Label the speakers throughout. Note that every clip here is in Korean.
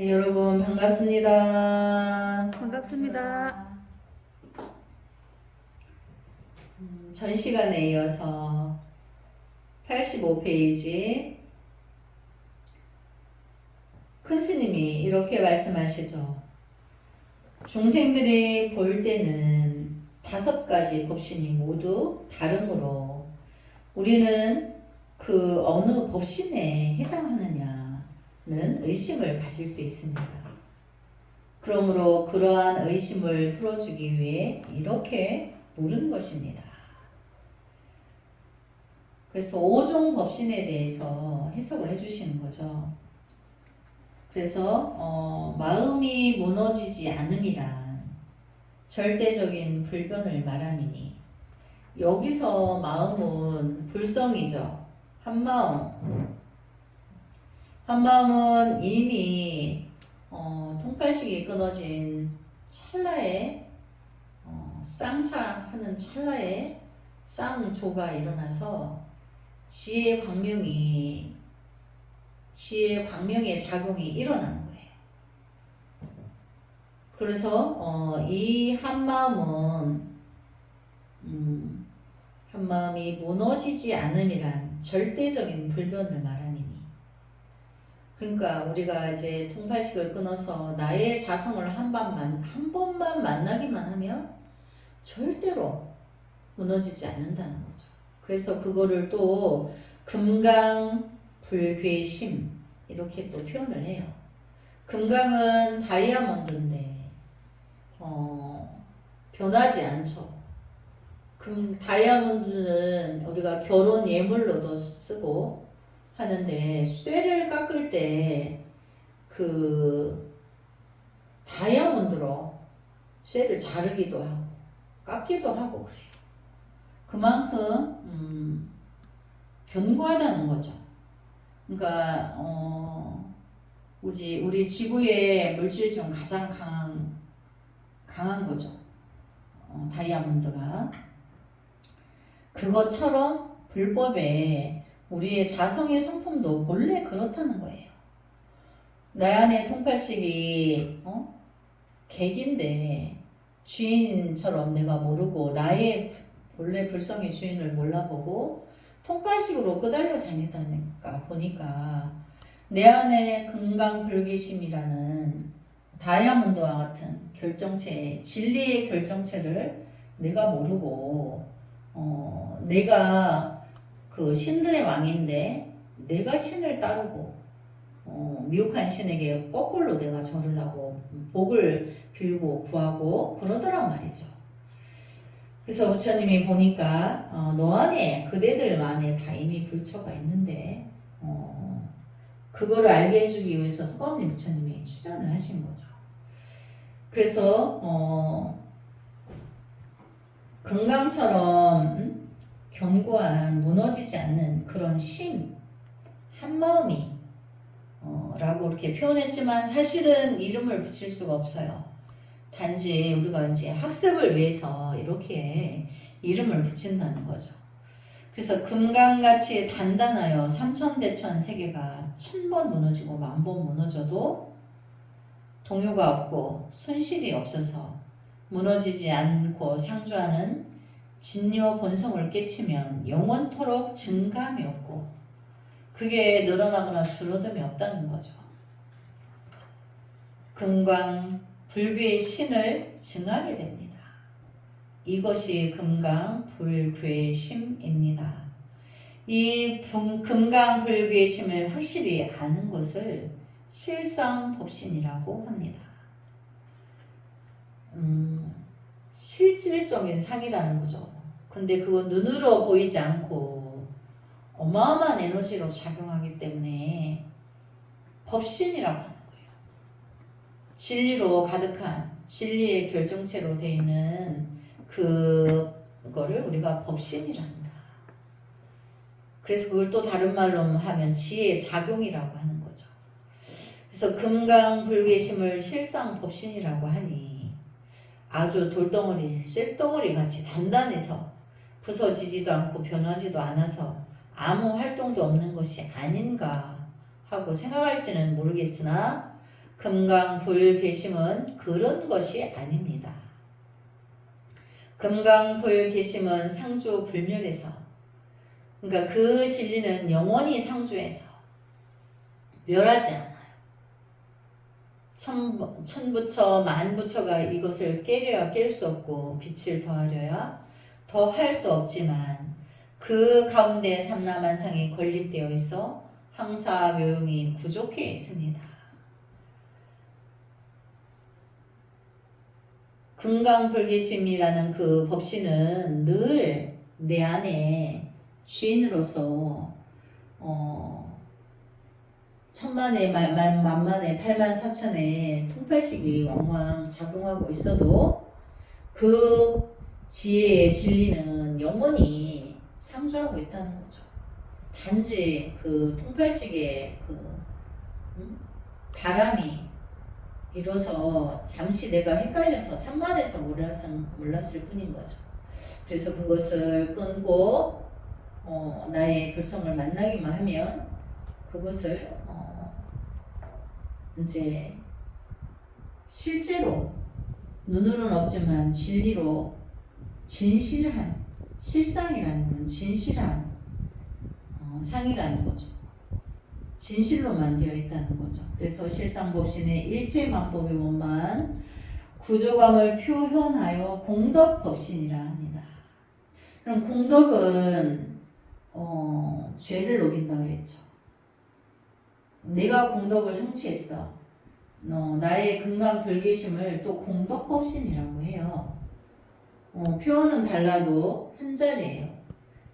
Speaker 1: 네, 여러분 반갑습니다.
Speaker 2: 반갑습니다.
Speaker 1: 전 시간에 이어서 85페이지 큰 스님이 이렇게 말씀하시죠. 중생들이 볼 때는 5가지 법신이 모두 다르므로 우리는 그 어느 법신에 해당하느냐는 의심을 가질 수 있습니다. 그러므로 그러한 의심을 풀어주기 위해 이렇게 물은 것입니다. 그래서 5종 법신에 대해서 해석을 해주시는 거죠. 그래서 마음이 무너지지 않음이란 절대적인 불변을 말함이니, 여기서 마음은 불성이죠. 한마음은 이미 통팔식이 끊어진 찰나에 쌍차하는 찰나에 쌍조가 일어나서 지혜 광명의 작용이 일어나는 거예요. 그래서 이 한마음이 무너지지 않음이란 절대적인 불변을 말함이니, 그러니까 우리가 이제 통팔식을 끊어서 나의 자성을 한 번만 만나기만 하면 절대로 무너지지 않는다는 거죠. 그래서 그거를 또 금강불괴심 이렇게 또 표현을 해요. 금강은 다이아몬드인데 변하지 않죠. 다이아몬드는 우리가 결혼 예물로도 쓰고 하는데, 쇠를 깎을 때 그 다이아몬드로 쇠를 자르기도 하고 깎기도 하고 그래요. 그만큼 견고하다는 거죠. 그러니까 우리 지구의 물질 중 가장 강한 거죠. 다이아몬드가. 그것처럼 불법에 우리의 자성의 성품도 본래 그렇다는 거예요. 내 안에 통팔식이 객인데 주인처럼 내가 모르고, 나의 본래 불성의 주인을 몰라보고 통팔식으로 끄달려 다니다니까 보니까 내 안에 금강불기심이라는 다이아몬드와 같은 결정체, 진리의 결정체를 내가 모르고 내가 그 신들의 왕인데 내가 신을 따르고 미혹한 신에게 거꾸로 내가 절을 하고 복을 빌고 구하고 그러더란 말이죠. 그래서 부처님이 보니까 너 안에 그대들만에 다 이미 불처가 있는데 그거를 알게 해주기 위해서 서가모니 부처님이 출연을 하신 거죠. 그래서 금강처럼 견고한 무너지지 않는 그런 심, 한마음이 라고 이렇게 표현했지만 사실은 이름을 붙일 수가 없어요. 단지 우리가 이제 학습을 위해서 이렇게 이름을 붙인다는 거죠. 그래서 금강같이 단단하여 삼천대천 세계가 1000번 무너지고 10,000번 무너져도 동요가 없고 손실이 없어서 무너지지 않고 상주하는 진요 본성을 깨치면 영원토록 증감이 없고 그게 늘어나거나 줄어듦이 없다는 거죠. 금강 불괴의 신을 증하게 됩니다. 이것이 금강 불괴심입니다. 이 금강 불괴심을 확실히 아는 것을 실상법신이라고 합니다. 실질적인 상이라는 거죠. 근데 그거 눈으로 보이지 않고 어마어마한 에너지로 작용하기 때문에 법신이라고 하는 거예요. 진리로 가득한 진리의 결정체로 되어 있는 그거를 우리가 법신이란다. 그래서 그걸 또 다른 말로 하면 지혜의 작용이라고 하는 거죠. 그래서 금강불괴심을 실상법신이라고 하니 아주 돌덩어리, 쇳덩어리 같이 단단해서 부서지지도 않고 변하지도 않아서 아무 활동도 없는 것이 아닌가 하고 생각할지는 모르겠으나 금강불개심은 그런 것이 아닙니다. 금강불개심은 상주불멸에서, 그러니까 그 진리는 영원히 상주에서 멸하지 않아요. 천부처 만부처가 이것을 깨려야 깰 수 없고 빛을 더하려야 더할 수 없지만 그 가운데 삼라만상이 건립되어 있어 항사묘용이 구족해 있습니다. 금강불개심이라는 그 법신은 늘 내 안에 주인으로서 천만의 만만의 84,000의 통팔식이 왕왕 작용하고 있어도 그 지혜의 진리는 영원히 상주하고 있다는 거죠. 단지 그 통팔식의 그 바람이 이뤄서 잠시 내가 헷갈려서 산만해서 몰랐을 뿐인 거죠. 그래서 그것을 끊고 나의 불성을 만나기만 하면 그것을 이제 실제로 눈으로는 없지만 진리로 진실한 실상이라는 건 진실한 상이라는 거죠. 진실로만 되어 있다는 거죠. 그래서 실상법신의 일체만법의 원만 구조감을 표현하여 공덕법신이라 합니다. 그럼 공덕은 죄를 녹인다 그랬죠. 내가 공덕을 성취했어. 나의 금강불개심을 또 공덕법신이라고 해요. 표현은 달라도 한 자리예요.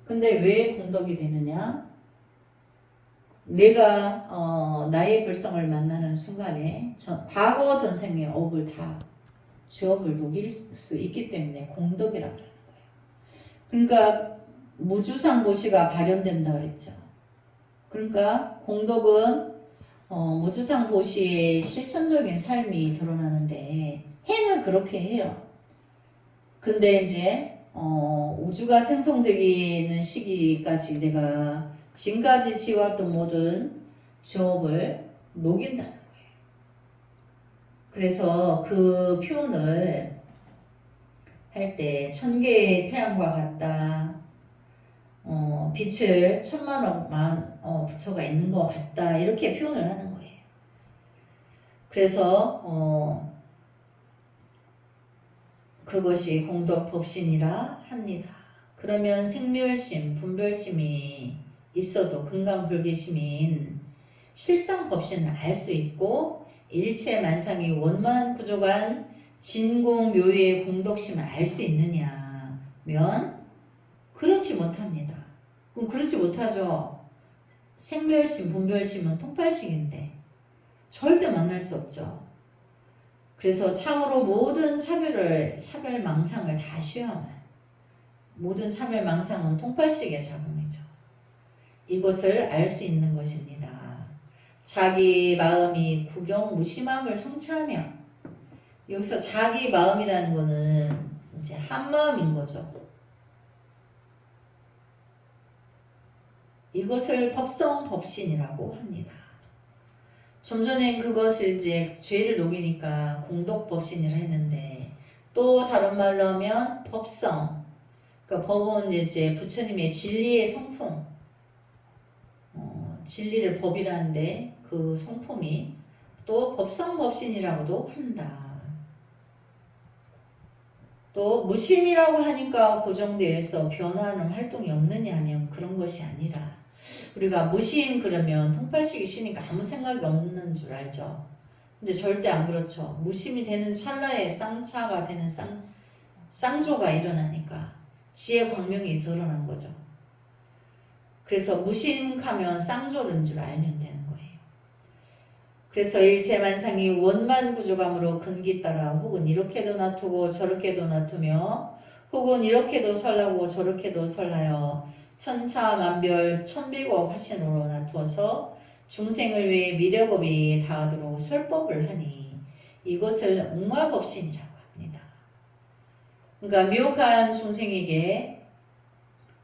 Speaker 1: 근데 왜 공덕이 되느냐? 내가 나의 불성을 만나는 순간에 과거 전생의 업을 다 죄업을 녹일 수 있기 때문에 공덕이라고 하는 거예요. 그러니까 무주상보시가 발현된다 그랬죠. 그러니까 공덕은 무주상보시의 실천적인 삶이 드러나는데 행을 그렇게 해요. 근데 이제 우주가 생성되기 있는 시기까지 내가 지금까지 지어왔던 모든 죄업을 녹인다는 거예요. 그래서 그 표현을 할 때 천개의 태양과 같다. 빛을 천만억만 부처가 있는 것 같다. 이렇게 표현을 하는 거예요. 그래서 그것이 공덕법신이라 합니다. 그러면 생멸심, 분별심이 있어도 금강불개심인 실상법신을 알 수 있고 일체 만상이 원만 구조간 진공묘의 공덕심을 알 수 있느냐면 그렇지 못합니다. 그럼 그렇지 못하죠. 생멸심, 분별심은 통팔식인데 절대 만날 수 없죠. 그래서 참으로 모든 차별망상을 다 쉬어하는 모든 차별망상은 통팔식의 작용이죠. 이것을 알 수 있는 것입니다. 자기 마음이 구경 무심함을 성취하며 여기서 자기 마음이라는 거는 이제 한 마음인 거죠. 이것을 법성법신이라고 합니다. 좀 전에 그것을 이제 죄를 녹이니까 공덕법신이라 했는데 또 다른 말로 하면 법성. 그러니까 법은 이제 부처님의 진리의 성품. 진리를 법이라는데 그 성품이 또 법성법신이라고도 한다. 또 무심이라고 하니까 고정되어서 변화하는 활동이 없느냐 하면 그런 것이 아니라 우리가 무심 그러면 통팔식이 쉬니까 아무 생각이 없는 줄 알죠. 근데 절대 안 그렇죠. 무심이 되는 찰나에 쌍차가 되는 쌍조가 일어나니까 지혜 광명이 드러난 거죠. 그래서 무심하면 쌍조인 줄 알면 되는 거예요. 그래서 일체만상이 원만 구조감으로 근기 따라 혹은 이렇게도 놔두고 저렇게도 놔두며 혹은 이렇게도 설하고 저렇게도 설하여 천차만별 천비고 화신으로 놔두어서 중생을 위해 미력업이 다하도록 설법을 하니 이것을 웅화법신이라고 합니다. 그러니까 미혹한 중생에게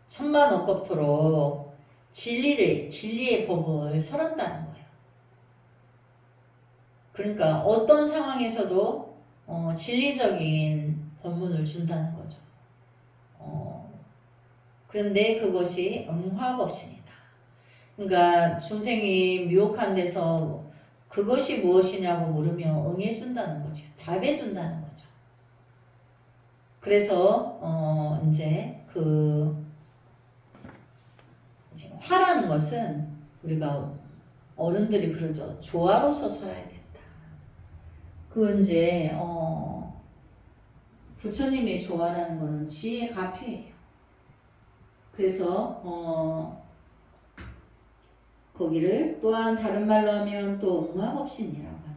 Speaker 1: 천만억겁토록 진리의 법을 설한다는 거예요. 그러니까 어떤 상황에서도 진리적인 법문을 준다는 거죠. 그런데 그것이 응화법신이다. 그러니까 중생이 유혹한 데서 그것이 무엇이냐고 물으면 응해준다는 거죠. 답해준다는 거죠. 그래서 이제 화라는 것은 우리가 어른들이 그러죠. 조화로서 살아야 된다. 그 이제 부처님의 조화라는 거는 지혜 가피예요. 그래서 거기를 또한 다른 말로 하면 또 응화법신이라고 한다.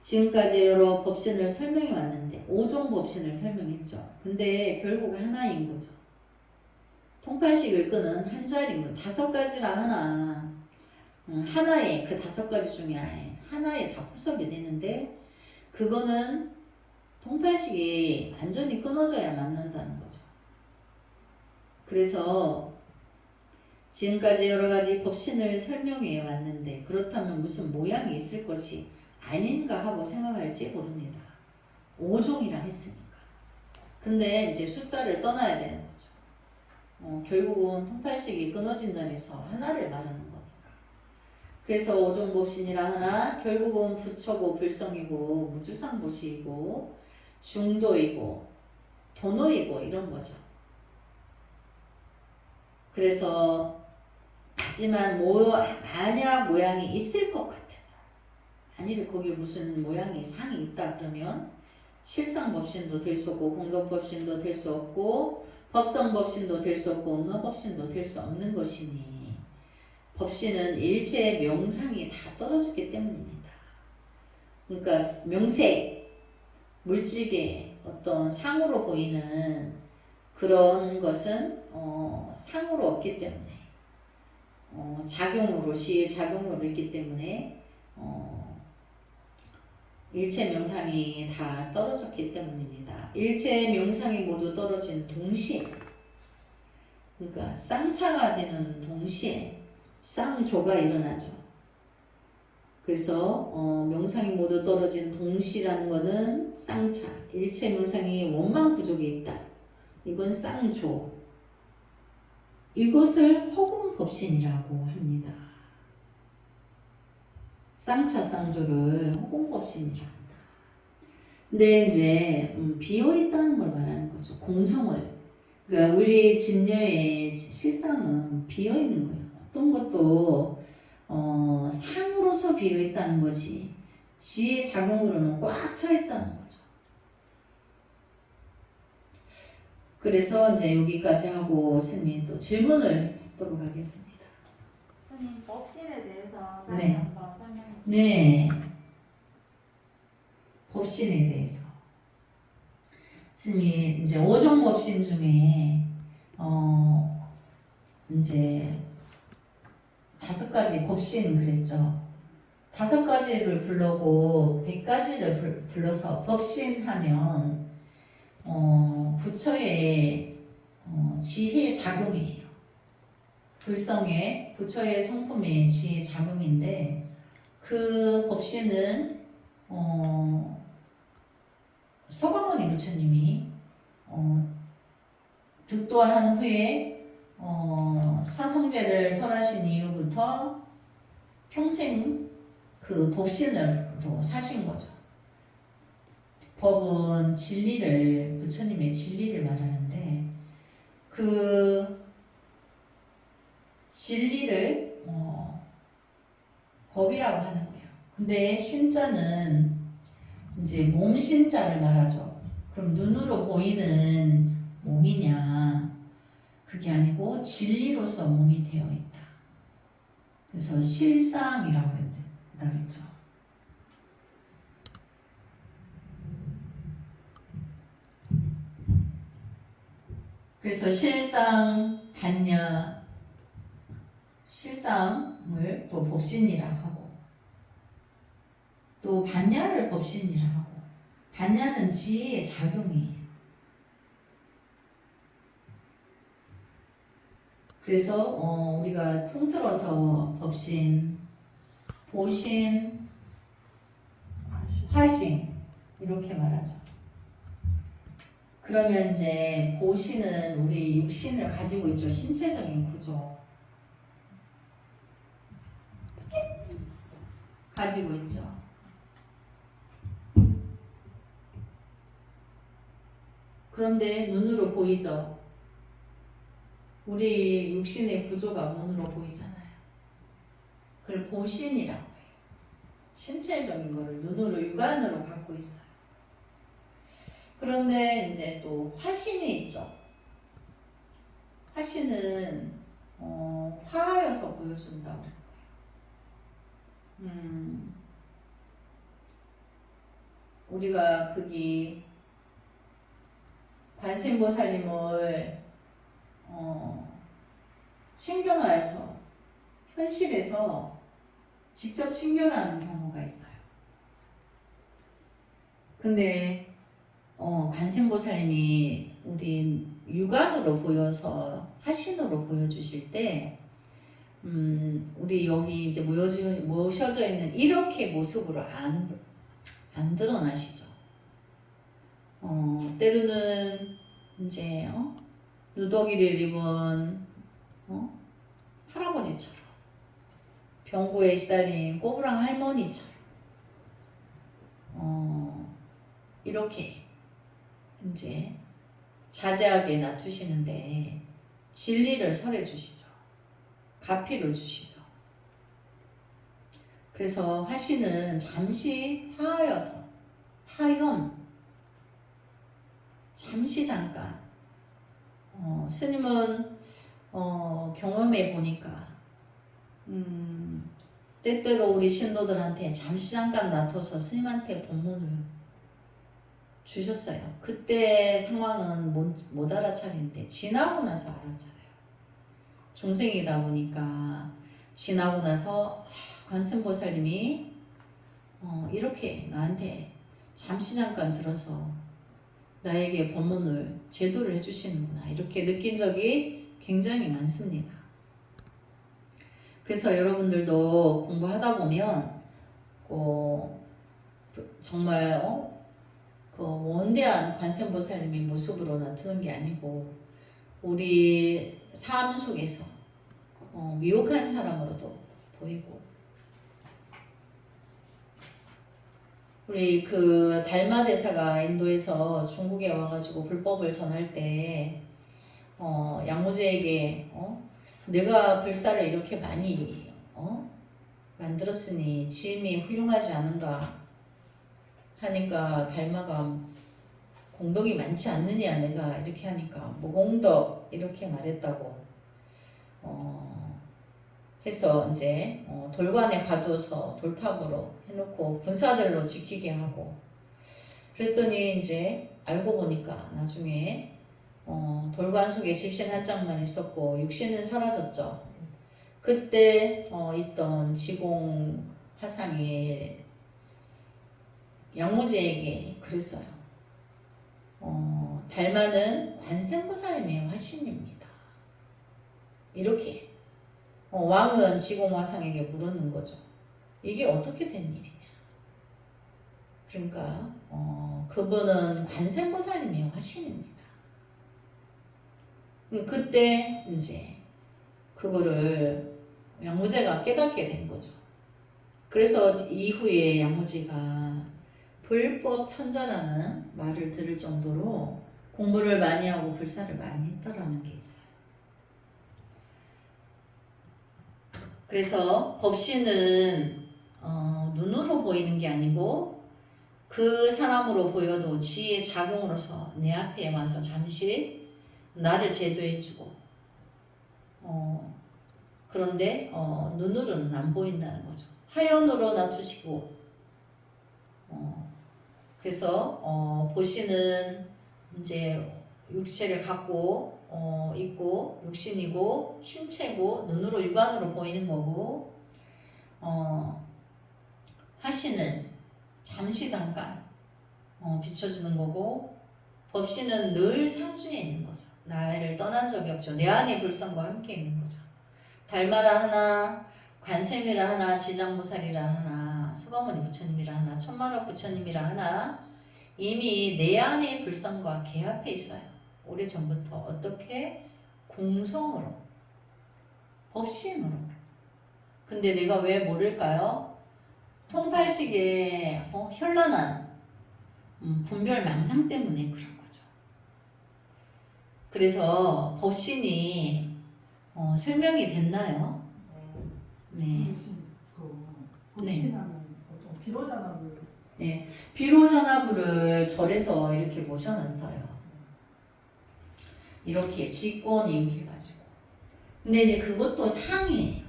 Speaker 1: 지금까지 여러 법신을 설명해 왔는데 5종 법신을 설명했죠. 근데 결국 하나인 거죠. 통팔식을 끄는 한 자리인 거. 5가지라 하나 하나에 그 5가지 중에 하나에 다 포섭이 되는데 그거는 통팔식이 완전히 끊어져야 맞는다는 거죠. 그래서 지금까지 여러 가지 법신을 설명해 왔는데 그렇다면 무슨 모양이 있을 것이 아닌가 하고 생각할지 모릅니다. 5종이라 했으니까. 근데 이제 숫자를 떠나야 되는 거죠. 결국은 통팔식이 끊어진 자리에서 하나를 말하는 거니까. 그래서 5종 법신이라 하나 결국은 부처고 불성이고 무주상보시이고 중도이고 도노이고 이런 거죠. 그래서 하지만 만약 모양이 있을 것 같으면 만일 거기 무슨 모양이 상이 있다 그러면 실상법신도 될 수 없고 공덕법신도 될 수 없고 법성법신도 될 수 없고 응어법신도 될 수 없는 것이니 법신은 일체 명상이 다 떨어졌기 때문입니다. 그러니까 명색, 물질계 어떤 상으로 보이는 그런 것은 상으로 없기 때문에 작용으로 시의 작용으로 있기 때문에 일체 명상이 다 떨어졌기 때문입니다. 일체 명상이 모두 떨어진 동시에 그러니까 쌍차가 되는 동시에 쌍조가 일어나죠. 그래서 명상이 모두 떨어진 동시라는 것은 쌍차 일체 명상이 원망 부족에 있다. 이건 쌍조 이것을 허공법신이라고 합니다. 쌍차 쌍조를 허공법신이라 한다. 근데 이제 비어있다는 걸 말하는 거죠. 공성을. 그러니까 우리 진여의 실상은 비어있는 거예요. 어떤 것도 상으로서 비어있다는 거지 지혜 작용으로는 꽉 차있다는 거죠. 그래서 이제 여기까지 하고 스님 또 질문을 하도록 하겠습니다.
Speaker 2: 스님, 법신에 대해서 다시
Speaker 1: 네.
Speaker 2: 한번 설명해 주세요.
Speaker 1: 네. 법신에 대해서. 스님이 이제 5종 법신 중에, 이제 5가지 법신 그랬죠. 5가지를 불러고 100가지를 불러서 법신하면, 부처의 지혜 작용이에요. 불성의 부처의 성품의 지혜 작용인데 그 법신은 서광원이 부처님이 득도한 후에 사성제를 설하신 이후부터 평생 그 법신으로 사신 거죠. 법은 진리를 부처님의 진리를 말하는데 그 진리를 법이라고 하는 거예요. 근데 신자는 이제 몸신자를 말하죠. 그럼 눈으로 보이는 몸이냐? 그게 아니고 진리로서 몸이 되어 있다. 그래서 실상이라고 했죠. 그래서 실상, 반야, 실상을 또 법신이라 하고 또 반야를 법신이라 하고 반야는 지혜의 작용이에요. 그래서 우리가 통틀어서 법신 보신, 화신 이렇게 말하죠. 그러면 이제 보신은 우리 육신을 가지고 있죠. 신체적인 구조 가지고 있죠. 그런데 눈으로 보이죠. 우리 육신의 구조가 눈으로 보이잖아요. 그걸 보신이라고 해요. 신체적인 거를 눈으로 육안으로 갖고 있어요. 그런데 이제 또 화신이 있죠. 화신은 화하여서 보여준다고 해요. 우리가 거기 관세음보살님을 친견하여서 현실에서 직접 친견하는 경우가 있어요. 근데 관세음보살님이 우리 육안으로 보여서 화신으로 보여주실 때 우리 여기 이제 모셔져 있는 이렇게 모습으로 안 드러나시죠. 때로는 이제 누더기를 입은 할아버지처럼 병고에 시달린 꼬부랑 할머니처럼 이렇게 이제 자제하게 놔두시는데 진리를 설해 주시죠. 가피를 주시죠. 그래서 화신은 잠시 하여서 하현 잠시 잠깐 스님은 경험해 보니까 때때로 우리 신도들한테 잠시 잠깐 놔둬서 스님한테 법문을 주셨어요. 그때 상황은 못 알아차리는데 지나고 나서 알아차려요. 중생이다 보니까 지나고 나서 관세음보살님이 이렇게 나한테 잠시 잠깐 들어서 나에게 법문을 제도를 해주시는구나 이렇게 느낀 적이 굉장히 많습니다. 그래서 여러분들도 공부하다 보면 정말 그 원대한 관세음보살님의 모습으로 나타나는 게 아니고 우리 삶 속에서 미혹한 사람으로도 보이고 우리 그 달마 대사가 인도에서 중국에 와가지고 불법을 전할 때 양무제에게 내가 불사를 이렇게 많이 만들었으니 지음이 훌륭하지 않은가 하니까 달마가 공덕이 많지 않느냐 내가 이렇게 하니까 무공덕 이렇게 말했다고 해서 이제 돌관에 가둬서 돌탑으로 해놓고 군사들로 지키게 하고 그랬더니 이제 알고 보니까 나중에 돌관 속에 집신 한 장만 있었고 육신은 사라졌죠. 그때 있던 지공 화상이 양무제에게 그랬어요. 달마는 관세음보살님의 화신입니다. 이렇게 왕은 지공화상에게 물었는 거죠. 이게 어떻게 된 일이냐. 그러니까 그분은 관세음보살님의 화신입니다. 그때 이제 그거를 양무제가 깨닫게 된 거죠. 그래서 이후에 양무제가 불법 천자라는 말을 들을 정도로 공부를 많이 하고 불사를 많이 했다라는 게 있어요. 그래서 법신은 눈으로 보이는 게 아니고 그 사람으로 보여도 지의 작용으로서 내 앞에 와서 잠시 나를 제도해주고 그런데 눈으로는 안 보인다는 거죠. 하연으로 놔두시고 그래서 보시는 이제 육체를 갖고 있고 육신이고 신체고 눈으로 육안으로 보이는 거고 화신은 잠시 잠깐 비춰주는 거고 법신은 늘 상주에 있는 거죠. 나를 떠난 적이 없죠. 내 안에 불성과 함께 있는 거죠. 달마라 하나 관세음이라 하나, 지장보살이라 하나, 서가모니 부처님이라 하나, 천만억 부처님이라 하나 이미 내 안의 불성과 개합해 있어요. 오래전부터. 어떻게? 공성으로, 법신으로. 근데 내가 왜 모를까요? 통팔식의 현란한 분별 망상 때문에 그런 거죠. 그래서 법신이 설명이 됐나요? 네.
Speaker 3: 법신하는 보통 비로자나를
Speaker 1: 네. 비로자나부를 절에서 이렇게 모셔놨어요. 이렇게 직권 임기가지고. 근데 이제 그것도 상이에요.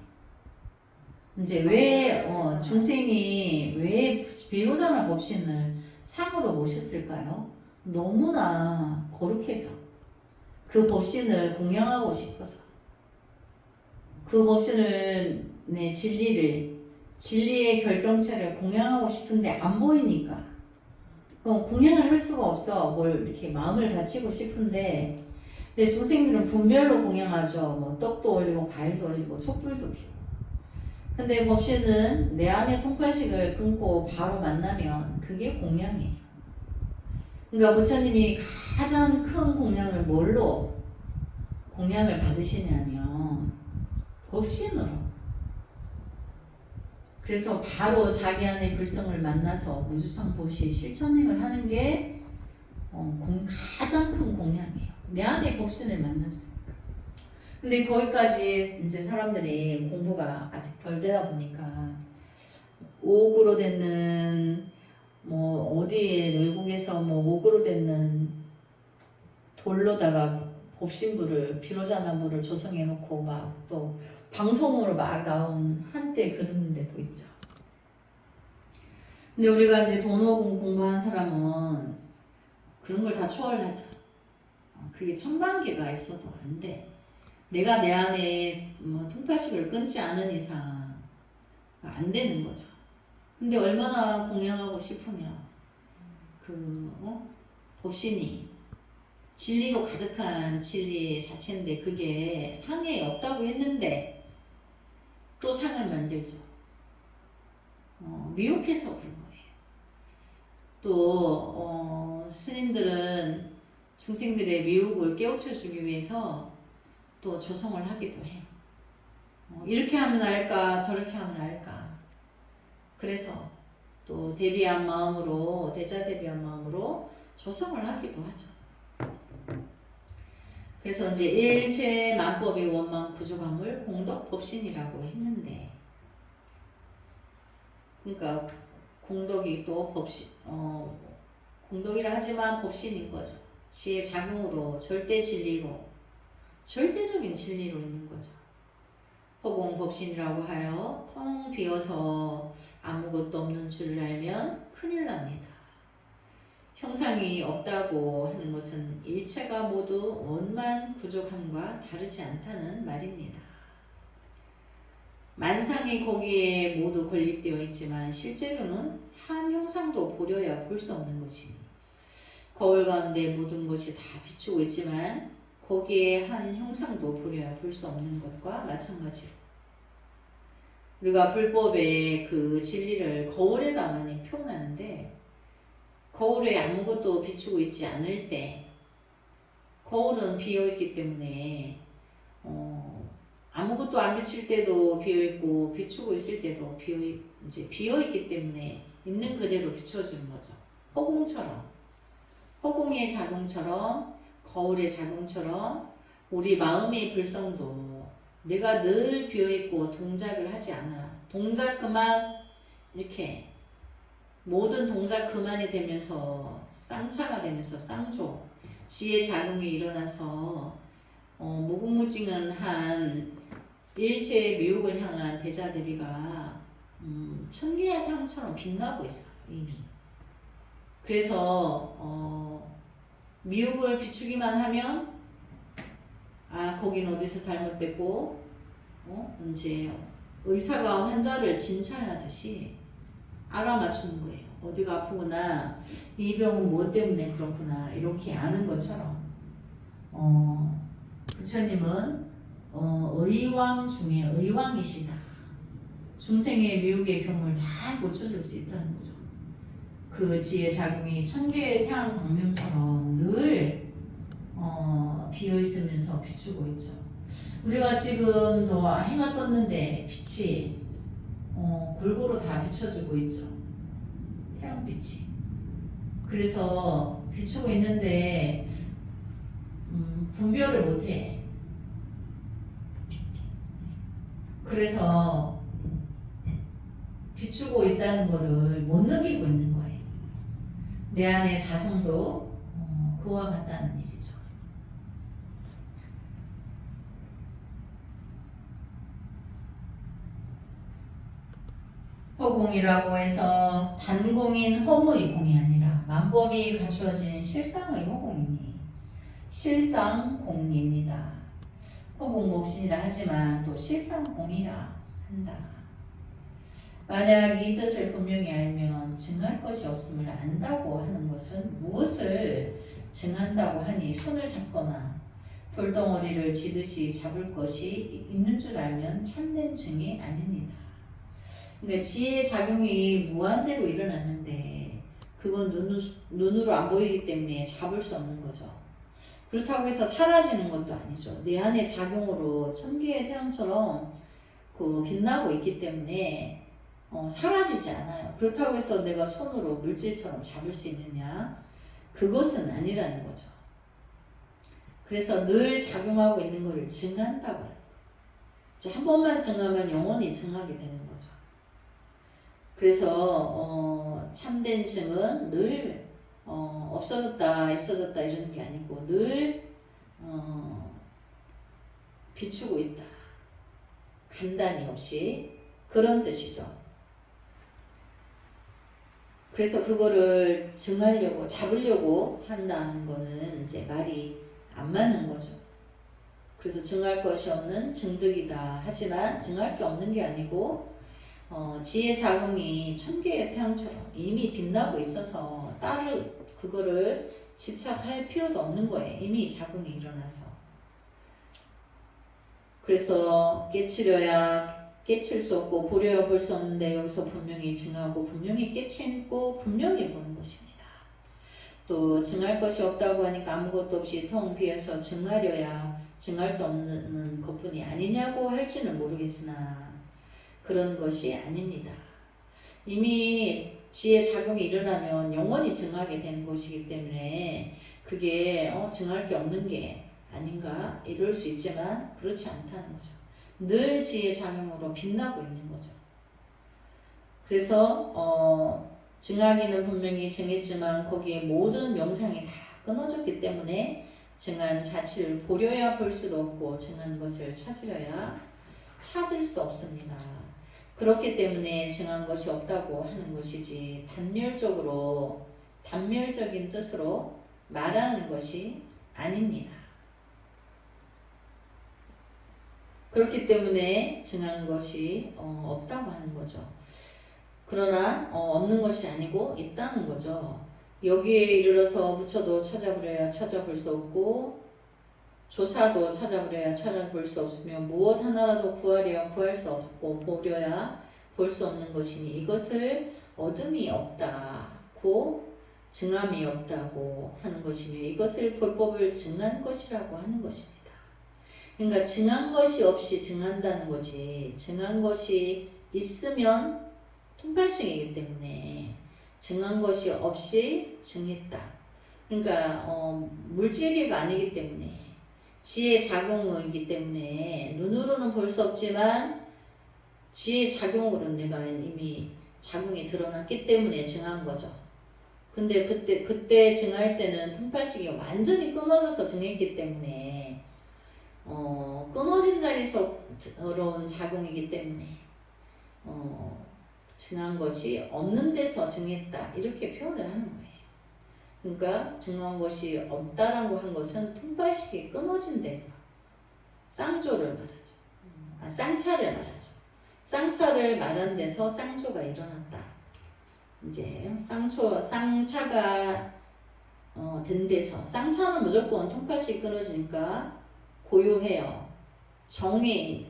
Speaker 1: 이제 왜 중생이 왜 비로자나 법신을 상으로 모셨을까요? 너무나 거룩해서 그 법신을 공양하고 싶어서 그 법신을 내 진리의 결정체를 공양하고 싶은데 안 보이니까 그럼 공양을 할 수가 없어. 뭘 이렇게 마음을 바치고 싶은데 근데 중생들은 분별로 공양하죠. 뭐 떡도 올리고 과일도 올리고 촛불도 피우고. 근데 법신은 내 안에 통팔식을 끊고 바로 만나면 그게 공양이에요. 그러니까 부처님이 가장 큰 공양을 뭘로 공양을 받으시냐면 법신으로. 그래서 바로 자기 안의 불성을 만나서 무주성 보시 실천행을 하는 게 가장 큰 공양이에요. 내 안의 법신을 만났으니까. 근데 거기까지 이제 사람들이 공부가 아직 덜 되다 보니까 옥으로 됐는 뭐 어디에 외국에서 뭐 옥으로 됐는 돌로다가 법신부를 비로자나부를 조성해 놓고 막 또 방송으로 막 나온 한때 그런 데도 있죠. 근데 우리가 이제 돈오공 공부한 사람은 그런 걸 다 초월하죠. 그게 천방계가 있어도 안 돼. 내가 내 안에 뭐 통팔식을 끊지 않은 이상 안 되는 거죠. 근데 얼마나 공양하고 싶으면 법신이 진리로 가득한 진리 자체인데 그게 상에 없다고 했는데 또 상을 만들죠. 미혹해서 그런 거예요. 또 스님들은 중생들의 미혹을 깨우쳐 주기 위해서 또 조성을 하기도 해요. 이렇게 하면 알까 저렇게 하면 알까. 그래서 또 대비한 마음으로 대자 대비한 마음으로 조성을 하기도 하죠. 그래서 이제 일체 만법이 원만 구조감을 공덕법신이라고 했는데, 그러니까 공덕이 또 법신, 공덕이라 하지만 법신인 거죠. 지혜 작용으로 절대 진리로, 절대적인 진리로 있는 거죠. 허공법신이라고 하여 텅 비어서 아무것도 없는 줄을 알면 큰일 납니다. 형상이 없다고 하는 것은 일체가 모두 원만 구족함과 다르지 않다는 말입니다. 만상이 거기에 모두 건립되어 있지만 실제로는 한 형상도 보려야 볼 수 없는 것이니 거울 가운데 모든 것이 다 비추고 있지만 거기에 한 형상도 보려야 볼 수 없는 것과 마찬가지로 우리가 불법의 그 진리를 거울에다만이 표현하는데 거울에 아무것도 비추고 있지 않을 때 거울은 비어있기 때문에 아무것도 안 비칠 때도 비어있고 비추고 있을 때도 비어있기 때문에 있는 그대로 비춰주는 거죠. 허공처럼 허공의 작용처럼 거울의 작용처럼 우리 마음의 불성도 내가 늘 비어있고 동작을 하지 않아. 동작 그만 이렇게 모든 동작 그만이 되면서 쌍차가 되면서 쌍조 지혜 작용이 일어나서 무궁무진한 일체의 미혹을 향한 대자대비가 천개의 땅처럼 빛나고 있어요. 이미. 그래서 미혹을 비추기만 하면 거긴 어디서 잘못됐고 이제 의사가 환자를 진찰하듯이 알아맞추는 거예요. 어디가 아프구나, 이 병은 뭐 때문에 그렇구나, 이렇게 아는 것처럼 부처님은 의왕 중에 의왕이시다. 중생의 미혹의 병을 다 고쳐줄 수 있다는 거죠. 그 지혜 작용이 천개의 태양 광명처럼 늘 비어 있으면서 비추고 있죠. 우리가 지금도 해가 떴는데 빛이 골고루 다 비춰주고 있죠. 태양빛이. 그래서 비추고 있는데 분별을 못해. 그래서 비추고 있다는 거를 못 느끼고 있는 거예요. 내 안의 자성도 그와 같다는 얘기죠. 허공이라고 해서 단공인 허무의 공이 아니라 만법이 갖추어진 실상의 허공이니 실상공입니다. 허공목신이라 하지만 또 실상공이라 한다. 만약 이 뜻을 분명히 알면 증할 것이 없음을 안다고 하는 것은 무엇을 증한다고 하니 손을 잡거나 돌덩어리를 쥐듯이 잡을 것이 있는 줄 알면 참된 증이 아닙니다. 그러니까 지혜의 작용이 무한대로 일어났는데 그건 눈으로 안 보이기 때문에 잡을 수 없는 거죠. 그렇다고 해서 사라지는 것도 아니죠. 내 안의 작용으로 천개의 태양처럼 빛나고 있기 때문에 사라지지 않아요. 그렇다고 해서 내가 손으로 물질처럼 잡을 수 있느냐? 그것은 아니라는 거죠. 그래서 늘 작용하고 있는 것을 증한다고 하는 거예요. 한 번만 증하면 영원히 증하게 되는 거죠. 그래서 참된 증은 늘 없어졌다 있어졌다 이런 게 아니고 늘 비추고 있다. 간단히 없이 그런 뜻이죠. 그래서 그거를 증하려고 잡으려고 한다는 거는 이제 말이 안 맞는 거죠. 그래서 증할 것이 없는 증득이다. 하지만 증할 게 없는 게 아니고 지혜 작용이 천개의 태양처럼 이미 빛나고 있어서 따로 그거를 집착할 필요도 없는 거예요. 이미 작용이 일어나서. 그래서 깨치려야 깨칠 수 없고 보려야 볼 수 없는데 여기서 분명히 증하고 분명히 깨치고 분명히 보는 것입니다. 또 증할 것이 없다고 하니까 아무것도 없이 텅 비어서 증하려야 증할 수 없는 것뿐이 아니냐고 할지는 모르겠으나 그런 것이 아닙니다. 이미 지혜 작용이 일어나면 영원히 증하게 되는 것이기 때문에 그게 증할 게 없는 게 아닌가 이럴 수 있지만 그렇지 않다는 거죠. 늘 지혜 작용으로 빛나고 있는 거죠. 그래서 증하기는 분명히 증했지만 거기에 모든 명상이 다 끊어졌기 때문에 증한 자취를 보려야 볼 수도 없고 증한 것을 찾으려야 찾을 수 없습니다. 그렇기 때문에 증한 것이 없다고 하는 것이지 단멸적인 뜻으로 말하는 것이 아닙니다. 그렇기 때문에 증한 것이 없다고 하는 거죠. 그러나 없는 것이 아니고 있다는 거죠. 여기에 이르러서 부처도 찾아보려야 찾아볼 수 없고 조사도 찾아보려야 찾아볼 수 없으며 무엇 하나라도 구하려야 구할 수 없고 보려야 볼 수 없는 것이니 이것을 얻음이 없다고 증함이 없다고 하는 것이며 이것을 불법을 증한 것이라고 하는 것입니다. 그러니까 증한 것이 없이 증한다는 거지 증한 것이 있으면 통발식이기 때문에 증한 것이 없이 증했다. 그러니까 물질계가 아니기 때문에 지혜 작용이기 때문에 눈으로는 볼 수 없지만 지혜 작용으로는 내가 이미 작용이 드러났기 때문에 증한 거죠. 근데 그때 증할 때는 통팔식이 완전히 끊어져서 증했기 때문에 끊어진 자리에서 들어온 작용이기 때문에 증한 것이 없는 데서 증했다 이렇게 표현을 하는 거예요. 그러니까 증한 것이 없다라고 한 것은 통발식이 끊어진 데서 쌍조를 말하죠. 쌍차를 말하죠. 쌍차를 말한 데서 쌍조가 일어났다. 이제 쌍차가 된 데서 쌍차는 무조건 통발식이 끊어지니까 고요해요. 정이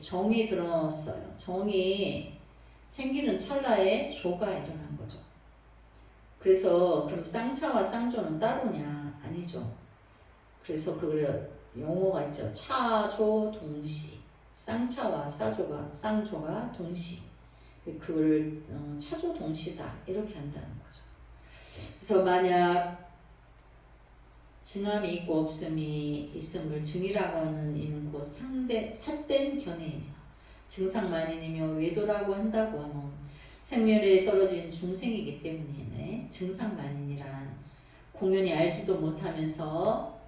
Speaker 1: 들었어요. 정이 생기는 찰나에 조가 일어난 거죠. 그래서 그럼 쌍차와 쌍조는 따로냐? 아니죠. 그래서 그 용어가 있죠. 차조 동시. 쌍차와 쌍조가 동시. 그걸 차조 동시다 이렇게 한다는 거죠. 그래서 만약 증함이 있고 없음이 있음을 증이라고 하는 이는 곧 삿된 견해이며 증상만인이며 외도라고 한다고 하면 생멸에 떨어진 중생이기 때문이네. 증상만인이란 공연히 알지도 못하면서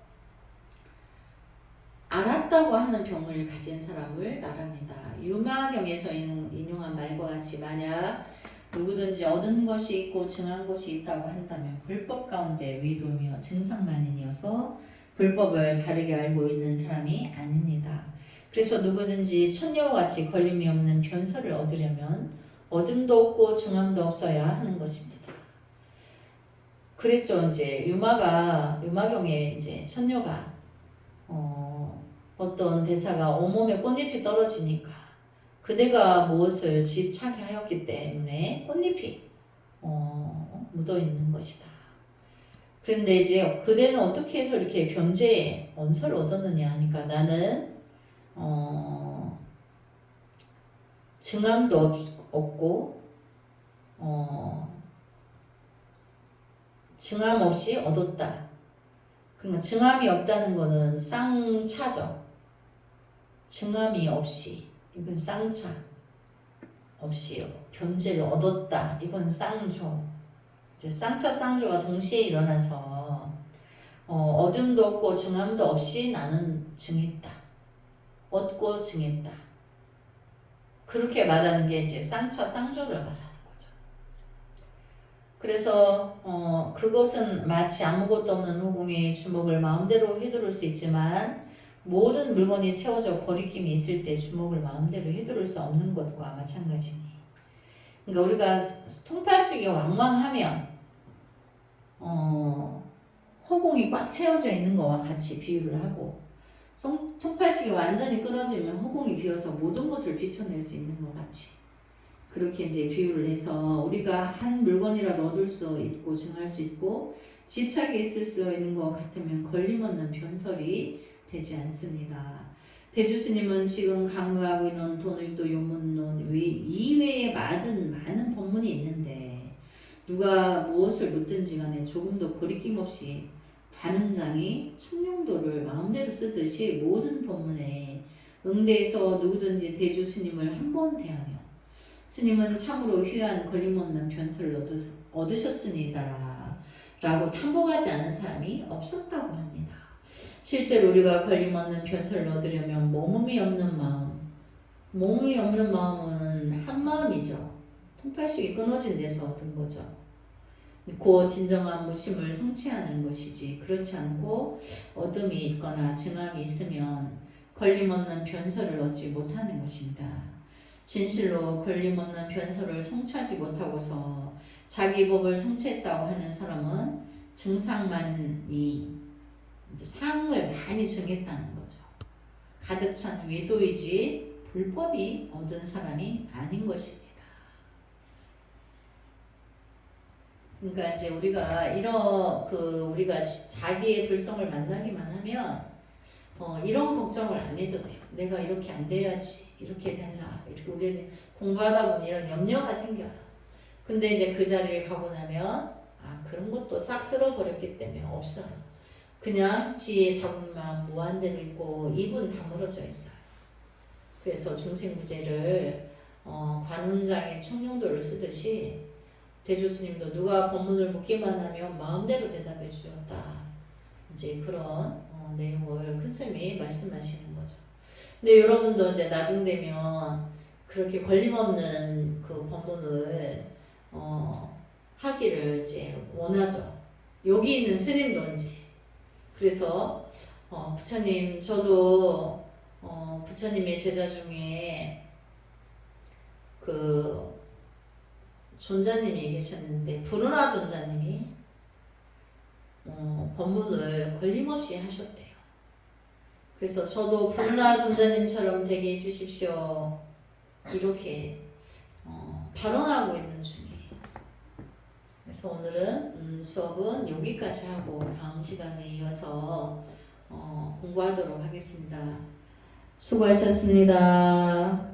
Speaker 1: 알았다고 하는 병을 가진 사람을 말합니다. 유마경에서 인용한 말과 같이 만약 누구든지 얻은 것이 있고 증한 것이 있다고 한다면 불법 가운데 위도며 증상만인이어서 불법을 바르게 알고 있는 사람이 아닙니다. 그래서 누구든지 천녀와 같이 걸림이 없는 변설을 얻으려면 얻음도 없고 증함도 없어야 하는 것입니다. 그랬죠. 이제 유마경에 이제 천녀가 어떤 대사가 온몸에 꽃잎이 떨어지니까 그대가 무엇을 집착해 하였기 때문에 꽃잎이 묻어 있는 것이다. 그런데 이제 그대는 어떻게 해서 이렇게 변제에 언설을 얻었느냐 하니까 나는 증함도 없고 증함 없이 얻었다. 그러니까 증함이 없다는 거는 쌍차죠. 증함이 없이 이건 쌍차 없이 변제를 얻었다. 이건 쌍조. 이제 쌍차 쌍조가 동시에 일어나서 얻음도 없고 증함도 없이 나는 증했다. 얻고 증했다. 그렇게 말하는 게 이제 쌍차 쌍조를 말하는 거죠. 그래서 그것은 마치 아무것도 없는 호공의 주먹을 마음대로 휘두를 수 있지만 모든 물건이 채워져 거리낌이 있을 때 주먹을 마음대로 휘두를 수 없는 것과 마찬가지니. 그러니까 우리가 통팔식이 왕왕하면 허공이 꽉 채워져 있는 것과 같이 비유를 하고 통팔식이 완전히 끊어지면 허공이 비어서 모든 것을 비춰낼 수 있는 것 같이 그렇게 이제 비유를 해서 우리가 한 물건이라도 얻을 수 있고 증할 수 있고 집착이 있을 수 있는 것 같으면 걸림없는 변설이 되지 않습니다. 대주스님은 지금 강의하고 있는 도노익도 요문론 이외에 많은 법문이 있는데 누가 무엇을 묻든지 간에 조금도 거리낌 없이 관은장이 청룡도를 마음대로 쓰듯이 모든 법문에 응대해서 누구든지 대주스님을 한 번 대하면 스님은 참으로 휴한 걸림없는 변설을 얻으셨습니다. 라고 탐복하지 않은 사람이 없었다고 합니다. 실제로 우리가 걸림없는 변설을 얻으려면 몸이 없는 마음은 한 마음이죠. 통팔식이 끊어진 데서 얻은 거죠. 그 진정한 무심을 성취하는 것이지 그렇지 않고 어둠이 있거나 증함이 있으면 걸림없는 변설을 얻지 못하는 것입니다. 진실로 걸림없는 변설을 성취하지 못하고서 자기 법을 성취했다고 하는 사람은 증상만이 상을 많이 정했다는 거죠. 가득 찬 외도이지 불법이 얻은 사람이 아닌 것입니다. 그러니까 이제 우리가 자기의 불성을 만나기만 하면 이런 걱정을 안 해도 돼요. 내가 이렇게 안 돼야지, 이렇게 되나, 이렇게 우리 공부하다 보면 이런 염려가 생겨요. 근데 이제 그 자리를 가고 나면 그런 것도 싹 쓸어버렸기 때문에 없어요. 그냥 지혜 잡음만 무한대로 있고 입은 다물어져 있어요. 그래서 중생구제를 관운장의 청룡도를 쓰듯이 대주스님도 누가 법문을 묻기만 하면 마음대로 대답해 주었다. 이제 그런 내용을 큰 스님이 말씀하시는 거죠. 근데 여러분도 이제 나중 되면 그렇게 걸림없는 그 법문을 하기를 이제 원하죠. 여기 있는 스님도 이제 그래서 부처님 저도 부처님의 제자 중에 그 존자님이 계셨는데 부르나 존자님이 법문을 걸림없이 하셨대요. 그래서 저도 부르나 존자님처럼 되게 해주십시오. 이렇게 발언하고 있는 중이에요. 그래서 오늘은 수업은 여기까지 하고 다음 시간에 이어서 공부하도록 하겠습니다. 수고하셨습니다.